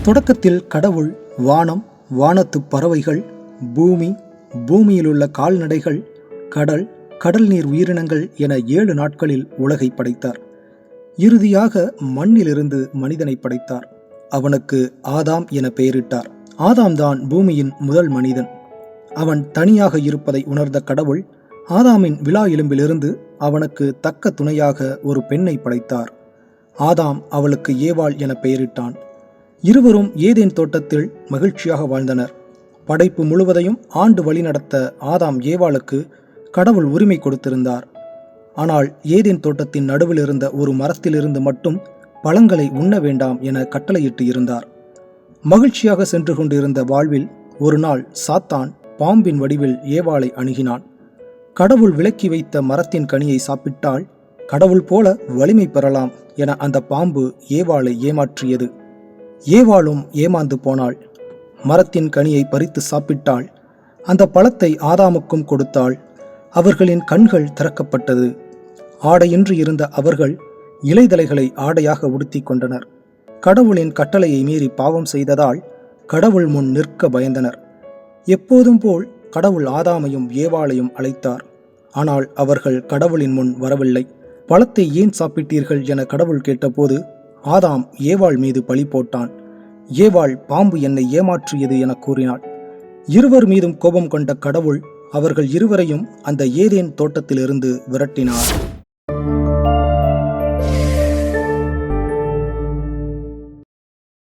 தொடக்கத்தில் கடவுள் வானம், வானத்து பறவைகள், பூமி, பூமியிலுள்ள கால்நடைகள், கடல், கடல் நீர் உயிரினங்கள் என 7 நாட்களில் உலகை படைத்தார். இறுதியாக மண்ணிலிருந்து மனிதனை படைத்தார். அவனுக்கு ஆதாம் என பெயரிட்டார். ஆதாம் தான் பூமியின் முதல் மனிதன். அவன் தனியாக இருப்பதை உணர்ந்த கடவுள் ஆதாமின் விலா எலும்பிலிருந்து அவனுக்கு தக்க துணையாக ஒரு பெண்ணை படைத்தார். ஆதாம் அவளுக்கு ஏவாள் என பெயரிட்டான். இருவரும் ஏதேன் தோட்டத்தில் மகிழ்ச்சியாக வாழ்ந்தனர். படைப்பு முழுவதையும் ஆண்டு வழிநடத்த ஆதாம் ஏவாளுக்கு கடவுள் உரிமை கொடுத்திருந்தார். ஆனால் ஏதேன் தோட்டத்தின் நடுவில் இருந்த ஒரு மரத்திலிருந்து மட்டும் பழங்களை உண்ண வேண்டாம் என கட்டளையிட்டு இருந்தார். மகிழ்ச்சியாக சென்று கொண்டிருந்த வாழ்வில் ஒரு நாள் சாத்தான் பாம்பின் வடிவில் ஏவாளை அணுகினான். கடவுள் விலக்கி வைத்த மரத்தின் கனியை சாப்பிட்டால் கடவுள் போல வலிமை பெறலாம் என அந்த பாம்பு ஏவாளை ஏமாற்றியது. ஏவாளும் ஏமாந்து போனாள். மரத்தின் கனியை பறித்து சாப்பிட்டாள். அந்த பழத்தை ஆதாமுக்கும் கொடுத்தாள். அவர்களின் கண்கள் திறக்கப்பட்டது. ஆடையின்றி இருந்த அவர்கள் இலைதலைகளை ஆடையாக உடுத்தி கொண்டனர். கடவுளின் கட்டளையை மீறி பாவம் செய்ததால் கடவுள் முன் நிற்க பயந்தனர். எப்போதும் போல் கடவுள் ஆதாமையும் ஏவாளையும் அழைத்தார். ஆனால் அவர்கள் கடவுளின் முன் வரவில்லை. பழத்தை ஏன் சாப்பிட்டீர்கள் என கடவுள் கேட்டபோது ஆதாம் ஏவாள் மீது பழி போட்டான். ஏவாள் பாம்பு என்னை ஏமாற்றியது என கூறினாள். இருவர் மீதும் கோபம் கொண்ட கடவுள் அவர்கள் இருவரையும் அந்த ஏதேன் தோட்டத்திலிருந்து விரட்டினார்.